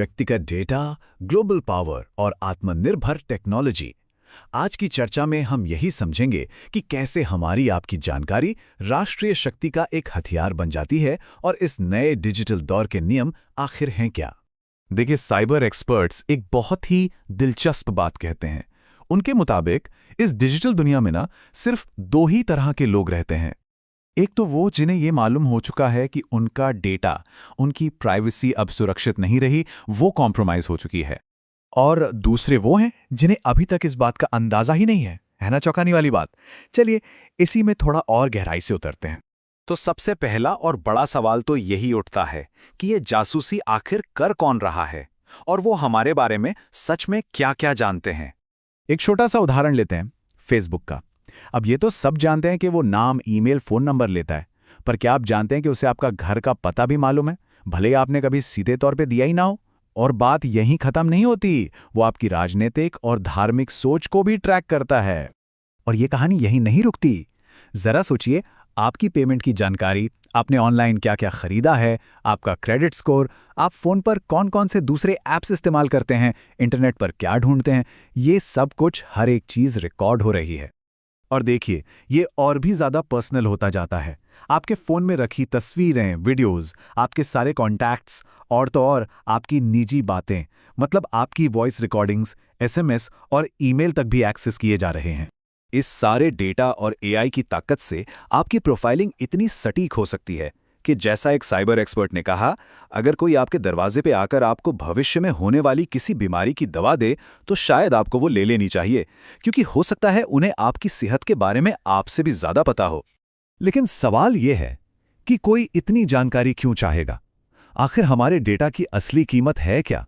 व्यक्तिगत data, global power और आत्मनिर्भर टेक्नोलॉजी। आज की चर्चा में हम यही समझेंगे कि कैसे हमारी आपकी जानकारी राष्ट्रीय शक्ति का एक हथियार बन जाती है और इस नए डिजिटल दौर के नियम आखिर हैं क्या। देखिए, साइबर एक्सपर्ट्स एक बहुत ही दिलचस्प बात कहते हैं। उनके मुताबिक इस डिजिटल दुनिया में सिर्फ दो ही तरह के लोग रहते हैं। एक तो वो जिन्हें ये मालूम हो चुका है कि उनका डेटा, उनकी प्राइवेसी अब सुरक्षित नहीं रही, वो कॉम्प्रोमाइज हो चुकी है। और दूसरे वो हैं जिन्हें अभी तक इस बात का अंदाजा ही नहीं है ना चौंकाने वाली बात। चलिए इसी में थोड़ा और गहराई से उतरते हैं। तो सबसे पहला और बड़ा सवाल तो यही उठता है कि ये जासूसी आखिर कर कौन रहा है और वो हमारे बारे में सच में क्या-क्या जानते हैं। एक छोटा सा उदाहरण लेते हैं, फेसबुक का। अब ये तो सब जानते हैं कि वो नाम, ईमेल, फोन नंबर लेता है, पर क्या आप जानते हैं कि उसे आपका घर का पता भी मालूम है, भले ही आपने कभी सीधे तौर पे दिया ही ना हो। और बात यहीं खत्म नहीं होती, वो आपकी राजनीतिक और धार्मिक सोच को भी ट्रैक करता है। और ये कहानी यहीं नहीं रुकती। जरा सोचिए, आपकी पेमेंट की जानकारी, आपने ऑनलाइन क्या क्या खरीदा है, आपका क्रेडिट स्कोर, आप फोन पर कौन कौन से दूसरे ऐप्स इस्तेमाल करते हैं, इंटरनेट पर क्या ढूंढते हैं, ये सब कुछ, हर एक चीज रिकॉर्ड हो रही है। और देखिए, ये और भी ज्यादा पर्सनल होता जाता है। आपके फोन में रखी तस्वीरें, वीडियोस, आपके सारे कॉन्टैक्ट्स और तो और आपकी निजी बातें, मतलब आपकी वॉइस रिकॉर्डिंग्स, एसएमएस और ईमेल तक भी एक्सेस किए जा रहे हैं। इस सारे डेटा और एआई की ताकत से आपकी प्रोफाइलिंग इतनी सटीक हो सकती है कि जैसा एक साइबर एक्सपर्ट ने कहा, अगर कोई आपके दरवाजे पे आकर आपको भविष्य में होने वाली किसी बीमारी की दवा दे तो शायद आपको वो ले लेनी चाहिए, क्योंकि हो सकता है उन्हें आपकी सेहत के बारे में आपसे भी ज्यादा पता हो। लेकिन सवाल यह है कि कोई इतनी जानकारी क्यों चाहेगा? आखिर हमारे डेटा की असली कीमत है क्या?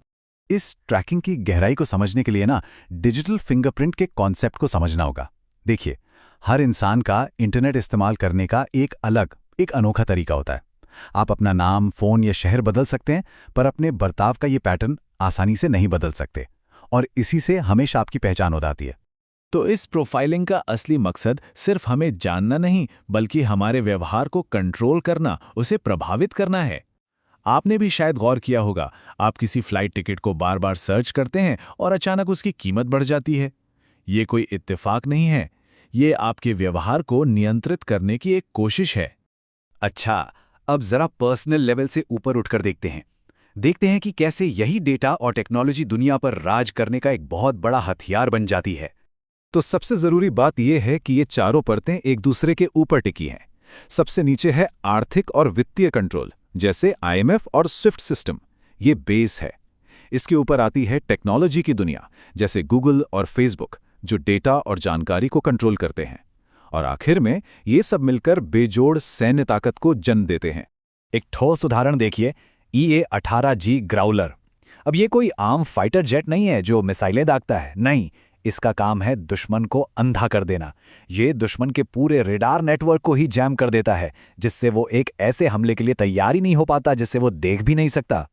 इस ट्रैकिंग की गहराई को समझने के लिए डिजिटल फिंगरप्रिंट के कॉन्सेप्ट को समझना होगा। देखिए, हर इंसान का इंटरनेट इस्तेमाल करने का एक अलग, एक अनोखा तरीका होता है। आप अपना नाम, फोन या शहर बदल सकते हैं, पर अपने बर्ताव का ये पैटर्न आसानी से नहीं बदल सकते, और इसी से हमेशा आपकी पहचान हो जाती है। तो इस प्रोफाइलिंग का असली मकसद सिर्फ हमें जानना नहीं, बल्कि हमारे व्यवहार को कंट्रोल करना, उसे प्रभावित करना है। आपने भी शायद गौर किया होगा, आप किसी फ्लाइट टिकट को बार बार सर्च करते हैं और अचानक उसकी कीमत बढ़ जाती है। ये कोई इत्तेफाक नहीं है, ये आपके व्यवहार को नियंत्रित करने की एक कोशिश है। अच्छा, अब जरा पर्सनल लेवल से ऊपर उठकर देखते हैं कि कैसे यही डेटा और टेक्नोलॉजी दुनिया पर राज करने का एक बहुत बड़ा हथियार बन जाती है। तो सबसे जरूरी बात यह है कि ये चारों परतें एक दूसरे के ऊपर टिकी हैं। सबसे नीचे है आर्थिक और वित्तीय कंट्रोल, जैसे आईएमएफ और स्विफ्ट सिस्टम, ये बेस है। इसके ऊपर आती है टेक्नोलॉजी की दुनिया, जैसे गूगल और फेसबुक, जो डेटा और जानकारी को कंट्रोल करते हैं। और आखिर में ये सब मिलकर बेजोड़ सैन्य ताकत को जन्म देते हैं। एक ठोस उदाहरण देखिए, EA-18G ग्राउलर। अब ये कोई आम फाइटर जेट नहीं है जो मिसाइलें दागता है, नहीं, इसका काम है दुश्मन को अंधा कर देना। ये दुश्मन के पूरे रेडार नेटवर्क को ही जैम कर देता है, जिससे वो एक ऐसे हमले के लिए तैयार ही नहीं हो पाता जिससे वो देख भी नहीं सकता।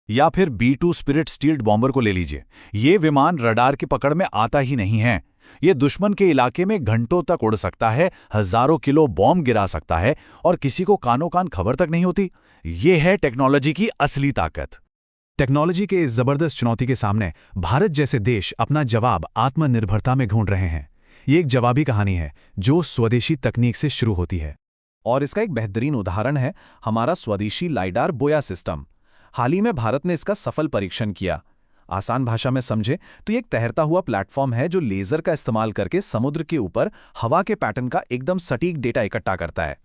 या फिर B-2 स्पिरिट स्टील्ड बॉम्बर को ले लीजिए। ये विमान रडार की पकड़ में आता ही नहीं है। ये दुश्मन के इलाके में घंटों तक उड़ सकता है, हजारों किलो बॉम्ब गिरा सकता है और किसी को कानो कान खबर तक नहीं होती। ये है टेक्नोलॉजी की असली ताकत। टेक्नोलॉजी के इस जबरदस्त चुनौती के सामने भारत जैसे देश अपना जवाब आत्मनिर्भरता में ढूंढ रहे हैं। ये एक जवाबी कहानी है जो स्वदेशी तकनीक से शुरू होती है। और इसका एक बेहतरीन उदाहरण है हमारा स्वदेशी लाइडार बोया सिस्टम। हाल ही में भारत ने इसका सफल परीक्षण किया। आसान भाषा में समझे तो ये एक तैरता हुआ प्लेटफॉर्म है जो लेजर का इस्तेमाल करके समुद्र के ऊपर हवा के पैटर्न का एकदम सटीक डेटा इकट्ठा करता है।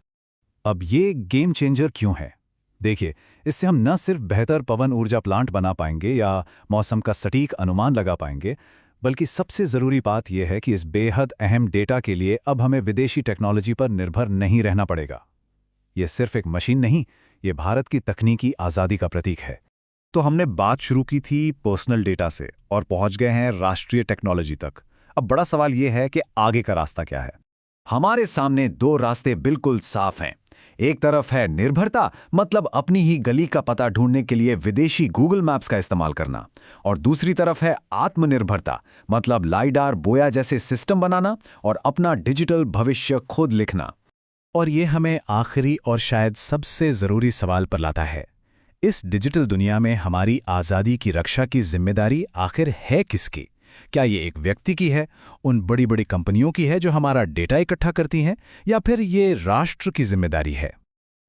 अब ये गेम चेंजर क्यों है? देखिए, इससे हम न सिर्फ बेहतर पवन ऊर्जा प्लांट बना पाएंगे या मौसम का सटीक अनुमान लगा पाएंगे, बल्कि सबसे ज़रूरी बात यह है कि इस बेहद अहम डेटा के लिए अब हमें विदेशी टेक्नोलॉजी पर निर्भर नहीं रहना पड़ेगा। यह सिर्फ एक मशीन नहीं, ये भारत की तकनीकी आज़ादी का प्रतीक है। तो हमने बात शुरू की थी पर्सनल डेटा से और पहुंच गए हैं राष्ट्रीय टेक्नोलॉजी तक। अब बड़ा सवाल यह है कि आगे का रास्ता क्या है? हमारे सामने दो रास्ते बिल्कुल साफ हैं। एक तरफ है निर्भरता, मतलब अपनी ही गली का पता ढूंढने के लिए विदेशी गूगल मैप्स का इस्तेमाल करना, और दूसरी तरफ है आत्मनिर्भरता, मतलब लाइडार, बोया जैसे सिस्टम बनाना और अपना डिजिटल भविष्य खुद लिखना। और ये हमें आखिरी और शायद सबसे जरूरी सवाल पर लाता है, इस डिजिटल दुनिया में हमारी आज़ादी की रक्षा की जिम्मेदारी आखिर है किसकी? क्या ये एक व्यक्ति की है, उन बड़ी बड़ी कंपनियों की है जो हमारा डेटा इकट्ठा करती हैं, या फिर ये राष्ट्र की जिम्मेदारी है?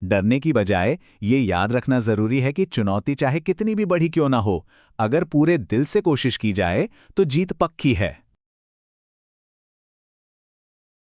डरने की बजाय ये याद रखना जरूरी है कि चुनौती चाहे कितनी भी बड़ी क्यों ना हो, अगर पूरे दिल से कोशिश की जाए तो जीत पक्की है।